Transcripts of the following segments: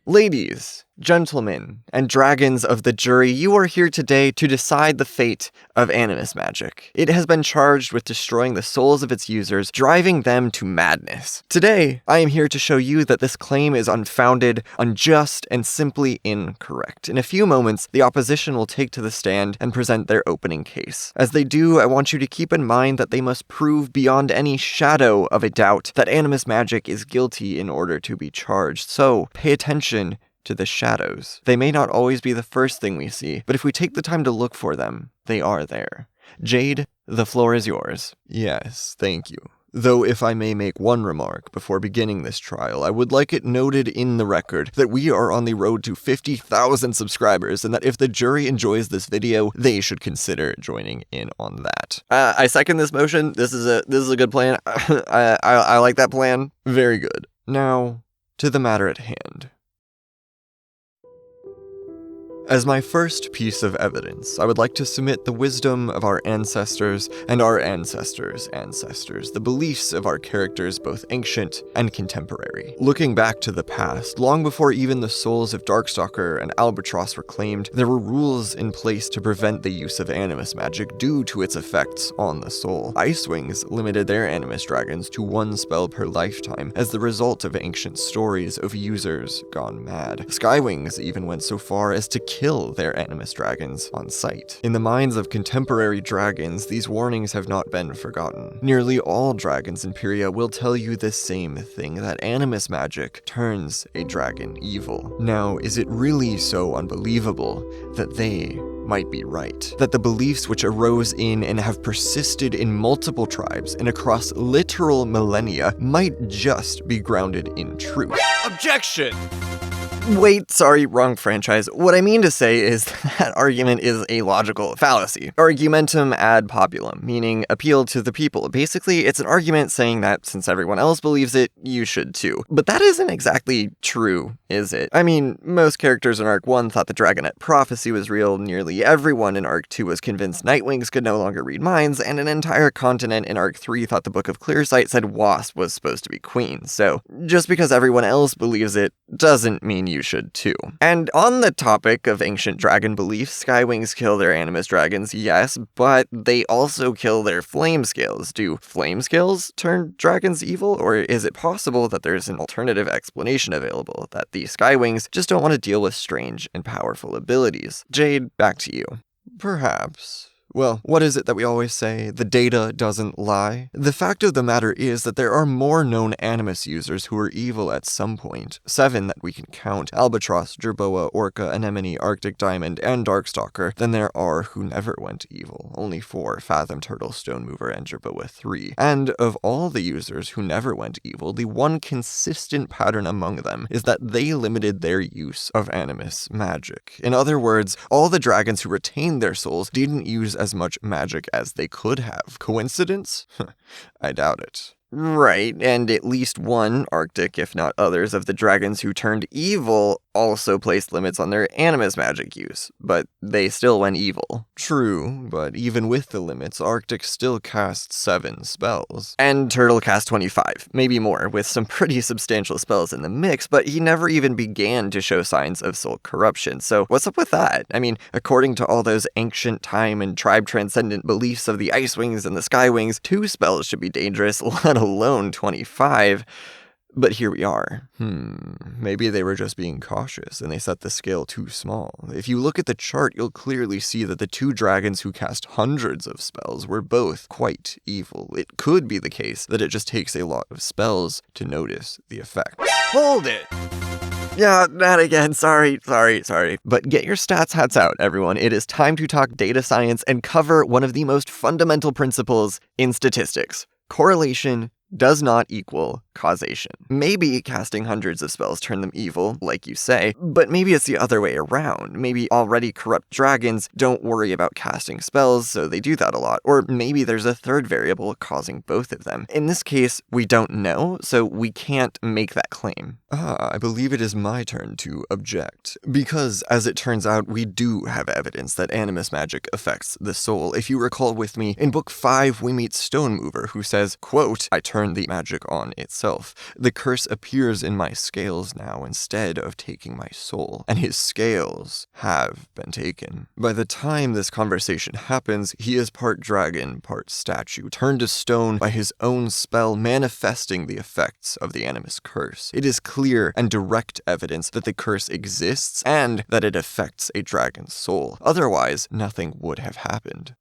Ladies, gentlemen, and dragons of the jury, you are here today to decide the fate of animus magic. It has been charged with destroying the souls of its users, driving them to madness. Today, I am here to show you that this claim is unfounded, unjust, and simply incorrect. In a few moments, the opposition will take to the stand and present their opening case. As they do, I want you to keep in mind that they must prove beyond any shadow of a doubt that animus magic is guilty in order to be charged. So, pay attention to the shadows. They may not always be the first thing we see, but if we take the time to look for them, they are there. Jade, the floor is yours. Yes, thank you. Though if I may make one remark before beginning this trial, I would like it noted in the record that we are on the road to 50,000 subscribers, and that if the jury enjoys this video, they should consider joining in on that. I second this motion. This is a good plan. I like that plan. Very good. Now, to the matter at hand. As my first piece of evidence, I would like to submit the wisdom of our ancestors and our ancestors' ancestors, the beliefs of our characters both ancient and contemporary. Looking back to the past, long before even the souls of Darkstalker and Albatross were claimed, there were rules in place to prevent the use of animus magic due to its effects on the soul. Icewings limited their animus dragons to 1 spell per lifetime as the result of ancient stories of users gone mad. Skywings even went so far as to kill their animus dragons on sight. In the minds of contemporary dragons, these warnings have not been forgotten. Nearly all dragons in Pyrrhia will tell you the same thing, that animus magic turns a dragon evil. Now, is it really so unbelievable that they might be right? That the beliefs which arose in and have persisted in multiple tribes and across literal millennia might just be grounded in truth? Objection! Wait, sorry, wrong franchise. What I mean to say is that argument is a logical fallacy. Argumentum ad populum, meaning appeal to the people. Basically, it's an argument saying that since everyone else believes it, you should too. But that isn't exactly true, is it? I mean, most characters in Arc 1 thought the Dragonette prophecy was real, nearly everyone in Arc 2 was convinced Nightwings could no longer read minds, and an entire continent in Arc 3 thought the Book of Clearsight said Wasp was supposed to be queen. So, just because everyone else believes it, doesn't mean you should too. And on the topic of ancient dragon beliefs, Skywings kill their animus dragons, yes, but they also kill their flame scales. Do flame scales turn dragons evil, or is it possible that there's an alternative explanation available, that the Skywings just don't want to deal with strange and powerful abilities? Jade, back to you. Perhaps. Well, what is it that we always say? The data doesn't lie? The fact of the matter is that there are more known animus users who are evil at some point. 7 that we can count: Albatross, Jerboa, Orca, Anemone, Arctic Diamond, and Darkstalker, than there are who never went evil. Only 4: Fathom, Turtle, Stone Mover, and Jerboa 3. And of all the users who never went evil, the one consistent pattern among them is that they limited their use of animus magic. In other words, all the dragons who retained their souls didn't use as much magic as they could have. Coincidence? I doubt it. Right, and at least one, Arctic, if not others, of the dragons who turned evil also placed limits on their animus magic use, but they still went evil. True, but even with the limits, Arctic still casts 7 spells. And Turtle cast 25, maybe more, with some pretty substantial spells in the mix, but he never even began to show signs of soul corruption. So what's up with that? I mean, according to all those ancient time and tribe-transcendent beliefs of the Icewings and the Skywings, 2 spells should be dangerous, let alone 25. But here we are. Maybe they were just being cautious and they set the scale too small. If you look at the chart, you'll clearly see that the 2 dragons who cast hundreds of spells were both quite evil. It could be the case that it just takes a lot of spells to notice the effect. Hold it! Yeah, not again. Sorry. But get your stats hats out, everyone. It is time to talk data science and cover one of the most fundamental principles in statistics. Correlation does not equal causation. Maybe casting hundreds of spells turn them evil, like you say, but maybe it's the other way around. Maybe already corrupt dragons don't worry about casting spells, so they do that a lot. Or maybe there's a third variable causing both of them. In this case, we don't know, so we can't make that claim. I believe it is my turn to object. Because, as it turns out, we do have evidence that animus magic affects the soul. If you recall with me, in Book 5, we meet Stone Mover, who says, quote, "I turn the magic on itself." himself. The curse appears in my scales now instead of taking my soul, and his scales have been taken. By the time this conversation happens, he is part dragon, part statue, turned to stone by his own spell manifesting the effects of the animus curse. It is clear and direct evidence that the curse exists and that it affects a dragon's soul. Otherwise, nothing would have happened.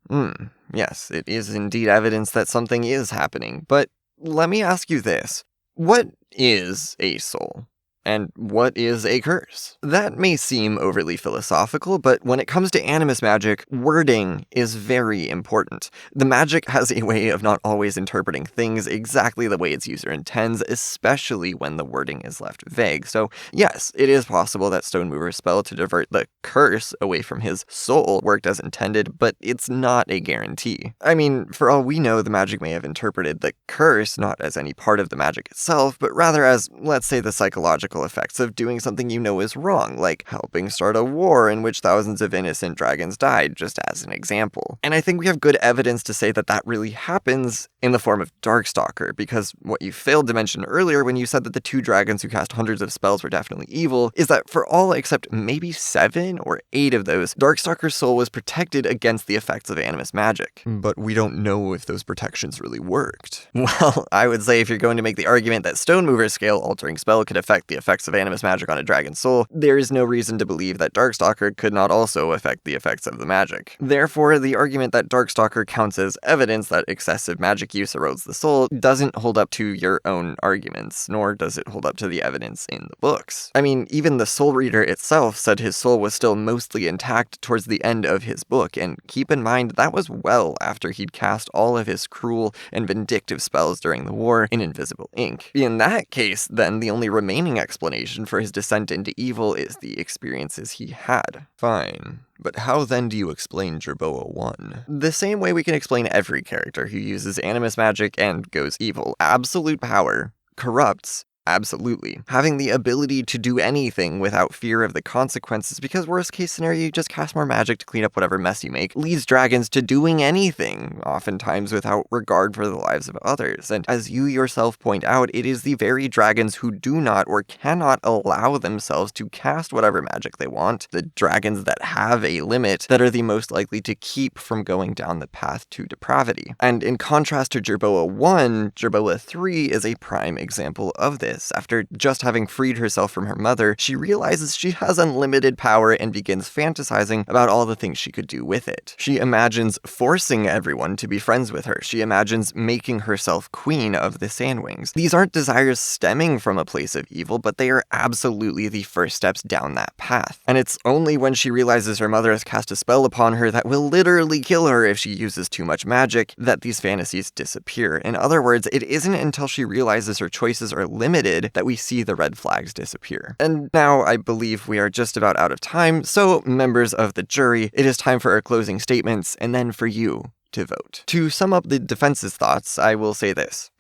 Yes, it is indeed evidence that something is happening, but let me ask you this. What is a soul? And what is a curse? That may seem overly philosophical, but when it comes to animus magic, wording is very important. The magic has a way of not always interpreting things exactly the way its user intends, especially when the wording is left vague. So yes, it is possible that Stonemover's spell to divert the curse away from his soul worked as intended, but it's not a guarantee. I mean, for all we know, the magic may have interpreted the curse not as any part of the magic itself, but rather as, let's say, the psychological effects of doing something you know is wrong, like helping start a war in which thousands of innocent dragons died, just as an example. And I think we have good evidence to say that that really happens in the form of Darkstalker, because what you failed to mention earlier when you said that the 2 dragons who cast hundreds of spells were definitely evil, is that for all except maybe 7 or 8 of those, Darkstalker's soul was protected against the effects of animus magic. But we don't know if those protections really worked. Well, I would say if you're going to make the argument that Stonemover's scale-altering spell could affect the effects of animus magic on a dragon's soul, there is no reason to believe that Darkstalker could not also affect the effects of the magic. Therefore, the argument that Darkstalker counts as evidence that excessive magic use erodes the soul doesn't hold up to your own arguments, nor does it hold up to the evidence in the books. I mean, even the Soul Reader itself said his soul was still mostly intact towards the end of his book, and keep in mind that was well after he'd cast all of his cruel and vindictive spells during the war in invisible ink. In that case, then, the only remaining explanation for his descent into evil is the experiences he had. Fine. But how then do you explain Jerboa 1? The same way we can explain every character who uses animus magic and goes evil. Absolute power corrupts. Absolutely. Having the ability to do anything without fear of the consequences, because worst case scenario, you just cast more magic to clean up whatever mess you make, leads dragons to doing anything, oftentimes without regard for the lives of others. And as you yourself point out, it is the very dragons who do not or cannot allow themselves to cast whatever magic they want, the dragons that have a limit, that are the most likely to keep from going down the path to depravity. And in contrast to Jerboa 1, Jerboa 3 is a prime example of this. After just having freed herself from her mother, she realizes she has unlimited power and begins fantasizing about all the things she could do with it. She imagines forcing everyone to be friends with her. She imagines making herself queen of the Sandwings. These aren't desires stemming from a place of evil, but they are absolutely the first steps down that path. And it's only when she realizes her mother has cast a spell upon her that will literally kill her if she uses too much magic that these fantasies disappear. In other words, it isn't until she realizes her choices are limited that we see the red flags disappear. And now I believe we are just about out of time, so members of the jury, it is time for our closing statements, and then for you to vote. To sum up the defense's thoughts, I will say this.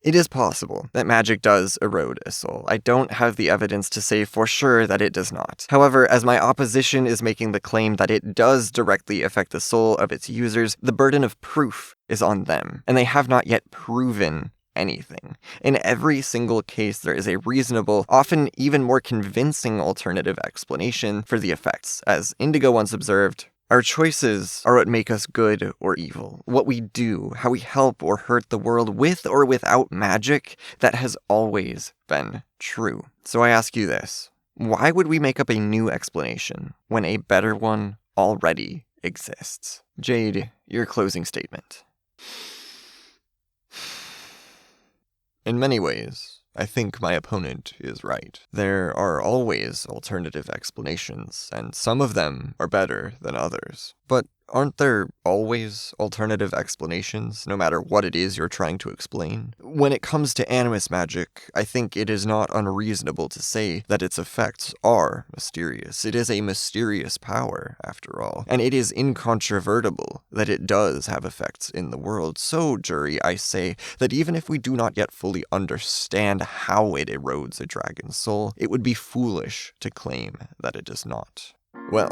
It is possible that magic does erode a soul. I don't have the evidence to say for sure that it does not. However, as my opposition is making the claim that it does directly affect the soul of its users, the burden of proof is on them, and they have not yet proven anything. In every single case, there is a reasonable, often even more convincing alternative explanation for the effects. As Indigo once observed, our choices are what make us good or evil. What we do, how we help or hurt the world with or without magic, that has always been true. So I ask you this. Why would we make up a new explanation when a better one already exists? Jade, your closing statement. In many ways, I think my opponent is right. There are always alternative explanations, and some of them are better than others. But aren't there always alternative explanations, no matter what it is you're trying to explain? When it comes to animus magic, I think it is not unreasonable to say that its effects are mysterious. It is a mysterious power, after all, and it is incontrovertible that it does have effects in the world. So, jury, I say that even if we do not yet fully understand how it erodes a dragon's soul, it would be foolish to claim that it does not. Well,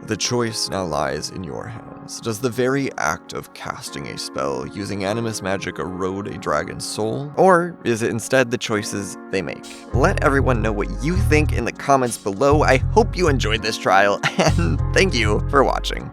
The choice now lies in your hands. Does the very act of casting a spell using animus magic erode a dragon's soul? Or is it instead the choices they make? Let everyone know what you think in the comments below. I hope you enjoyed this trial, and thank you for watching.